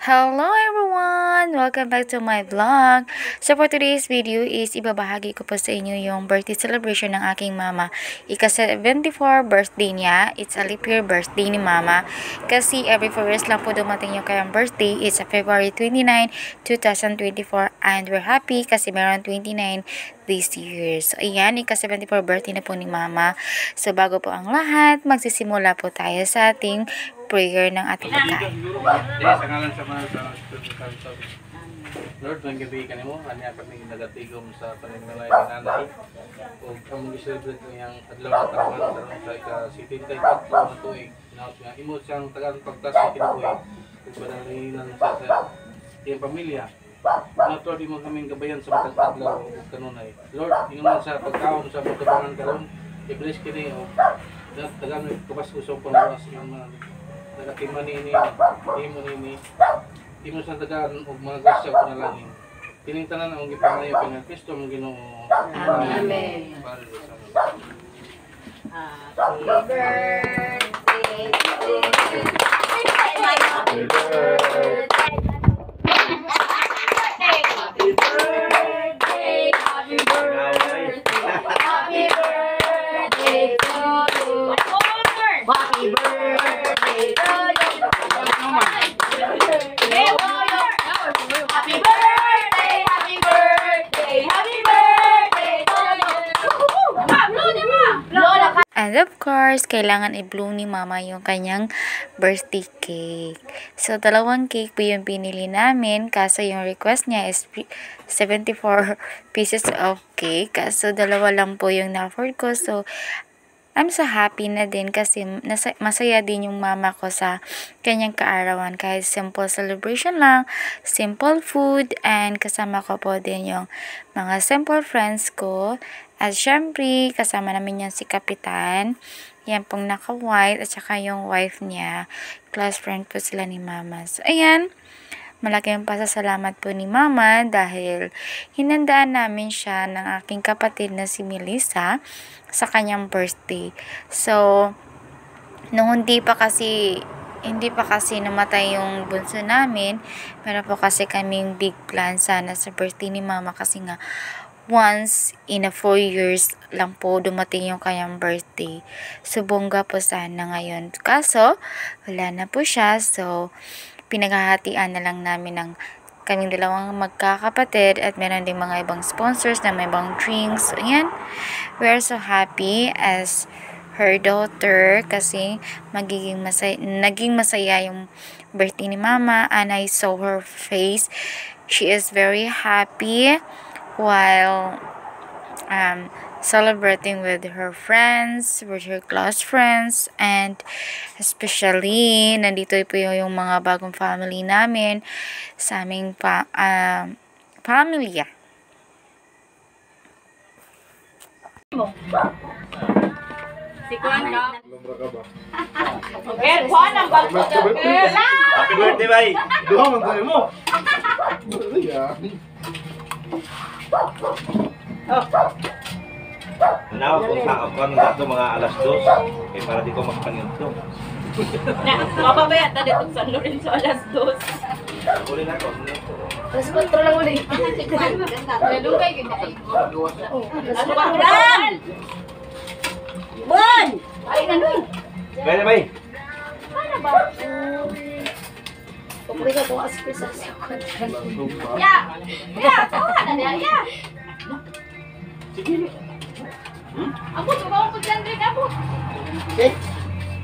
Hello everyone! Welcome back to my vlog. So for today's video is ibabahagi ko po sa inyo yung birthday celebration ng aking mama. Ika-74 birthday niya. It's a leap year birthday ni mama. Kasi every 4 years lang po dumating yung kanyang birthday. It's a February 29, 2024 and we're happy kasi meron 29 this year. So ayan, ika-74 birthday na po ni mama. So bago po ang lahat, magsisimula po tayo sa ating prayer ng ating pagkain. Sa ngalan sa mga sa Lord, ng gabi ka mo, kanya kami nagatigom sa paningalay ng nanay. Kung kami celebrate niyang adlaw na taon sa ika-sitin kay Patlo na tuig. Naot nga, imo siyang tagang pagtas sa kinabuhi. Kung panalinan sa iyang pamilya. Nato, di mo kaming gabayan sa matang adlaw o kanunay. Lord, ingon sa pagkaon sa pagkabangan karon, i-bless kini o tagang kapasko sa panglawas yung nagatima nini, imo nini, imo sa dagan og mga grasya ug panalangin. Kining tanan ang gipangayo kang Kristo mong Ginoo. Amen. Happy birthday to you. Happy birthday. Happy birthday. Happy birthday. Happy birthday to you. Happy birthday to you. Happy birthday, happy birthday, happy birthday to you. Lola ka. And of course, kailangan i-blow ni mama yung kanyang birthday cake. So, dalawang cake po yung pinili namin. Kaso yung request niya is 74 pieces of cake. So, dalawa lang po yung na-afford ko. So, I'm so happy na din kasi masaya din yung mama ko sa kanyang kaarawan. Kahit simple celebration lang, simple food, and kasama ko po din yung mga simple friends ko. At syempre, kasama namin yung si Kapitan. Yan pong naka-white at saka yung wife niya. Close friend po sila ni mama. So, ayan. Malaking pasasalamat po ni mama dahil hinandaan namin siya ng aking kapatid na si Melissa sa kanyang birthday. So, nung hindi pa kasi namatay yung bunso namin, meron po kasi kaming big plan sana sa birthday ni mama kasi nga once in a 4 years lang po dumating yung kanyang birthday. So, bongga po sana ngayon. Kaso, wala na po siya. So, pinaghahatian na lang namin ng kaming dalawang magkakapatid at meron din mga ibang sponsors na may ibang drinks. So, ayan. We are so happy as her daughter kasi naging masaya yung birthday ni mama and I saw her face. She is very happy while celebrating with her friends, with her close friends, and especially, nandito po yung mga bagong family namin sa aming pamilya. Si Kuan ka. Okay, Kuan ang bagko. Happy birthday, bay! Duha man tayo mo. Now, kung sa ako dato mga alas 2, eh para di ko magpanginto. Mababaya ta dito sa San Lorenzo alas 2. Uli na ko. Alas 4 lang ulit. Nalugay gid na. Ano ba kuran? Bon! Ay nanoy. Bay, bay! Para ba? Pupuri ka kung aspisa sa kanya. Ya, tawa na niya, ya. Sige. Ako, sumaw ko dyan rin, ako.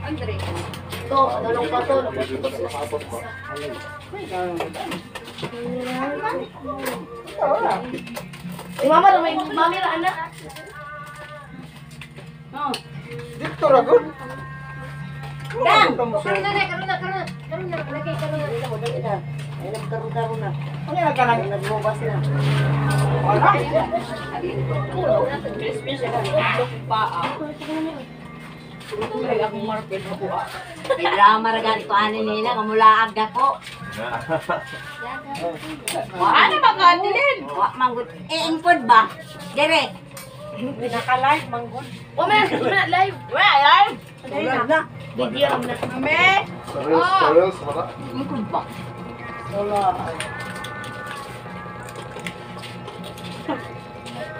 Andre. Ito, dalong pa to. Mama, may mami na anak. Dito ra gud. Dan! Karoon na. Lagay karoon na. Ayun, karoon na. Ano na kanang Nagbubas na. Crispy siya. Ay, akong market ako. Drama ra ganito ani nila kamulaag dako. Ano ba ka, Dilin? Wa manggod ingkod ba? Dire. Naka-live, manggod. Live. Live? Live na. Video na. Mame! Sarils, mata. Ingkod ba? Ano ba?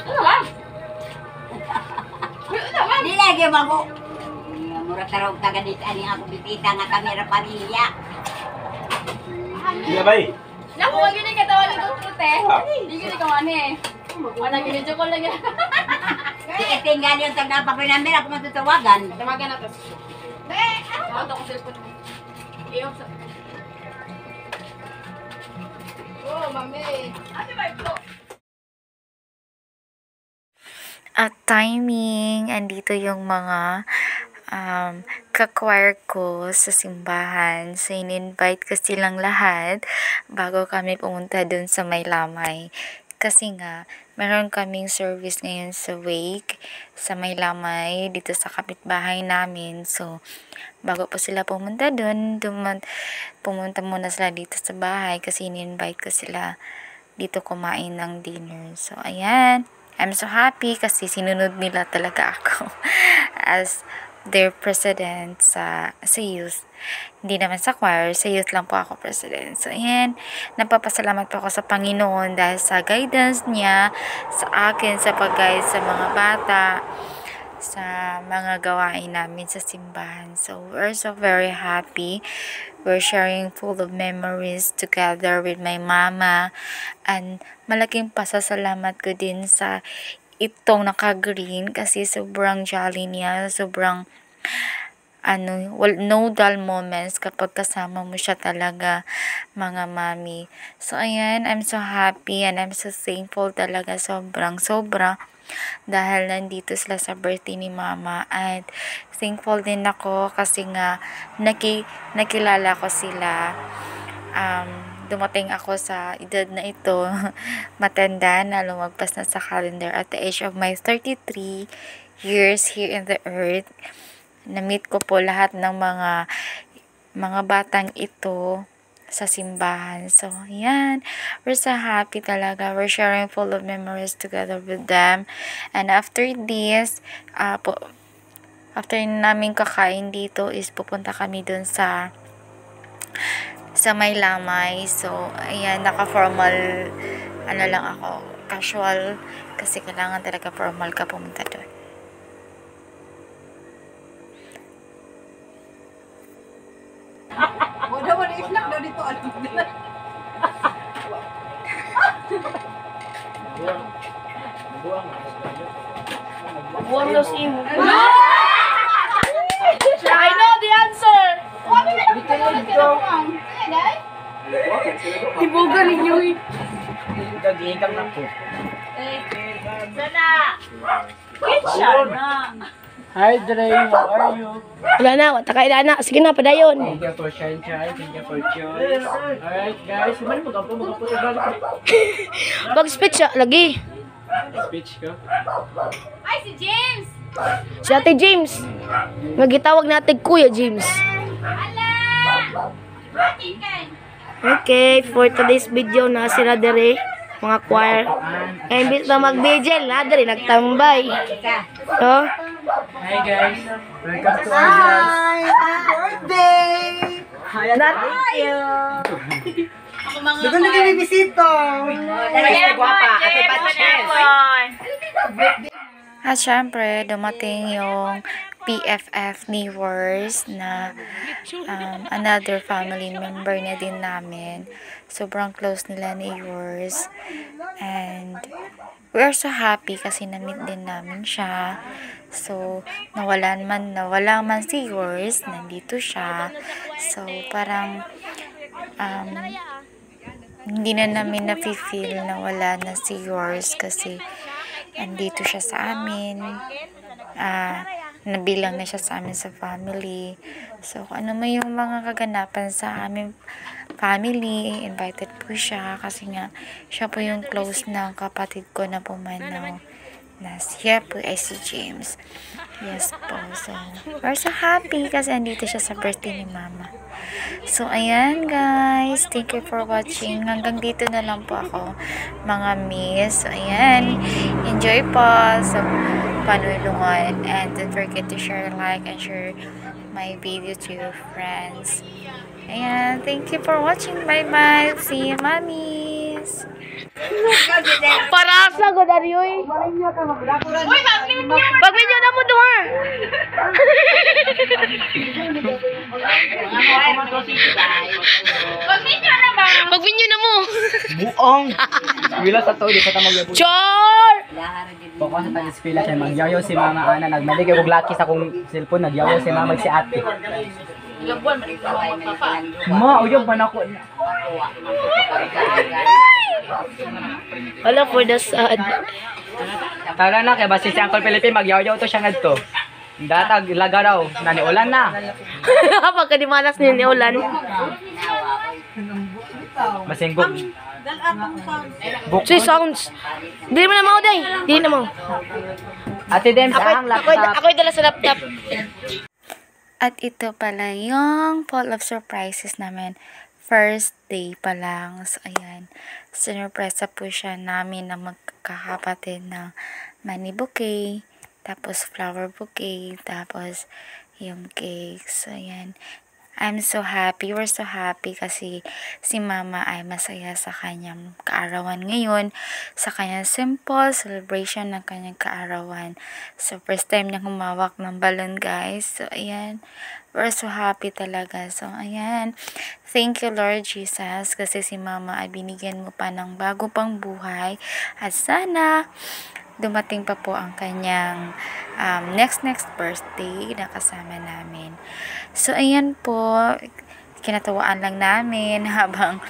Ano ba? Di lagi ako. Murag tarong taga dito ani ako bisita nga kami ra pamilya. Sige bay. Naku, wag yun yung katawan ni Tutrute. Hindi yun ikaw ano eh. Wala yun, joke lang yun. Di katingan yung tagnapak ko number ako matutawagan. Tamagan na to. Ako to kong cellphone mo. Iyo sa... Oh, mami. Ate ba ito? At timing, andito yung mga ka-choir ko sa simbahan. So, in-invite ko silang lahat bago kami pumunta dun sa May Lamay. Kasi nga, meron kaming service ngayon sa wake, sa May Lamay, dito sa kapitbahay namin. So, bago po sila pumunta dun, pumunta muna sila dito sa bahay kasi in-invite ko sila dito kumain ng dinner. So, ayan. I'm so happy kasi sinunod nila talaga ako as their president sa youth. Hindi naman sa choir, sa youth lang po ako president. So, ayan, napapasalamat po ako sa Panginoon dahil sa guidance niya sa akin, sa pag-guide sa mga bata, sa mga gawain namin sa simbahan. So, we're so very happy. We're sharing full of memories together with my mama. And malaking pasasalamat ko din sa itong naka-green kasi sobrang jolly niya. Sobrang no dull moments kapag kasama mo siya talaga, mga mami. So, ayan, I'm so happy and I'm so thankful talaga. Sobra. Dahil nandito sila sa birthday ni mama. At thankful din ako kasi nga nakilala ko sila. Dumating ako sa edad na ito, matanda na, lumagpas na sa calendar at the age of my 33 years here in the earth. Na-meet ko po lahat ng mga batang ito sa simbahan. So, yan. We're so happy talaga. We're sharing full of memories together with them. And after this, after namin kakain dito is pupunta kami dun sa May Lamay. So, ayan, naka-formal, lang ako, casual, kasi kailangan talaga formal ka pumunta dun. Wala mo i-snack daw dito. Buang los imo. I know the answer! Ibugan ninyo eh. Gagihikang na po. Sana! Kitsa na! Hi Dre, how are you? Wala na, takay na. Sige na, padayon. Thank you for shine. Thank you for choice. Alright guys, man magapo balik. Mag-speech siya, lagi. Speech ko. Ay, si James! Si Ate James. Magitawag natin Kuya James. Okay, for today's video na sila dere, mga choir. Imbis na mag-vigil, na dere, nagtambay. So, Hi guys, welcome to our vlog. Birthday! Thank you. Doon na kami bisito! Dali guwapa, Ate Patches! At syempre, dumating yung PFF ni Wars na another family member na din namin. Sobrang close nila ni Wars. And we are so happy kasi na-meet din namin siya. So, nawala man si Wars, nandito siya. So, parang hindi na namin na-feel na wala na si Wars kasi andito siya sa amin. Nabilang na siya sa amin sa family. So, kung ano man yung mga kaganapan sa aming family, invited po siya kasi nga siya po yung close ng kapatid ko na pumanaw na siya po ay si James. Yes po. So, we're so happy kasi andito siya sa birthday ni mama. So, ayan guys. Thank you for watching. Hanggang dito na lang po ako, mga miss. So, ayan. Enjoy po sa panulungan. And don't forget to share, like, and share my video to your friends. Ayan, thank you for watching. Bye-bye. See you, mommies. Para sa godaryoy. Pag-video na mo duha. Pag-video na mo. Buong! Wala sa to, di sa tamag yabon. Char! Poko sa taga-eskwela siya, magyayaw si Mama Ana. Nagmaligay kong laki sa kong cellphone, nagyayaw si Mama si ate. Ma, uyog pa na ko. Wala for the sad. Tara na, kaya basta si Uncle Felipe, magyayaw to siya ngadto. Datag, ilaga raw, naniulan na. Pagkadimanas niyo ni Ulan. Masinggog. So sounds. Di mo na mo day. Di na mo. Ate Dems, ang laptop. Ako'y dala sa laptop. At ito pala yung full of surprises namin. First day pa lang. So, ayan. Sinurpresa po siya namin na magkakapatid ng money bouquet. Tapos, flower bouquet. Tapos, yung cake. So, ayan. I'm so happy. We're so happy kasi si Mama ay masaya sa kanyang kaarawan ngayon. Sa kanyang simple celebration ng kanyang kaarawan. So, first time niya humawak ng balon, guys. So, ayan. We're so happy talaga. So, ayan. Thank you, Lord Jesus. Kasi si Mama ay binigyan mo pa ng bago pang buhay. At sana dumating pa po ang kanyang next birthday na kasama namin. So, ayan po, kinatawaan lang namin habang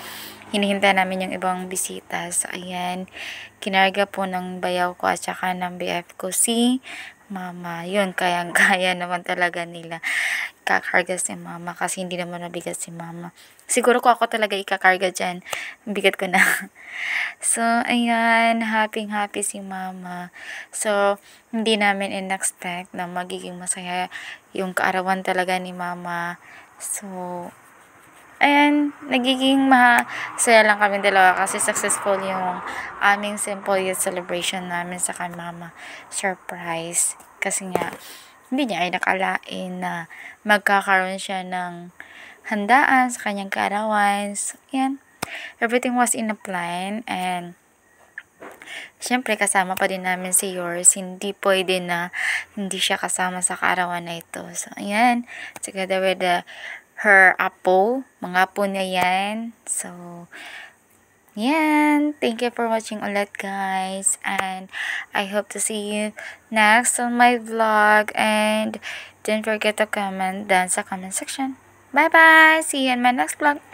hinihintay namin yung ibang bisita. So, ayan, kinarga po ng bayaw ko at saka ng BF ko si Mama. Yun, kayang-kaya naman talaga nila kakarga si Mama kasi hindi naman nabigat si Mama. Siguro ko ako talaga ikakarga dyan. Bigat ko na. So, ayan, happy si Mama. So, hindi namin in-expect na magiging masaya yung kaarawan talaga ni Mama. So, ayan, nagiging masaya lang kami dalawa kasi successful yung aming simple youth celebration namin sa kay Mama. Surprise. Kasi nga, hindi niya ay nakalain na magkakaroon siya ng handaan sa kanyang kaarawan. So, ayan, everything was in a plan and syempre kasama pa din namin si yours. Hindi pwede na hindi siya kasama sa kaarawan na ito. So, ayan, together with her apo, mga apo niya yan. So, yan. Thank you for watching ulit, guys. And I hope to see you next on my vlog. And don't forget to comment down sa comment section. Bye-bye. See you in my next vlog.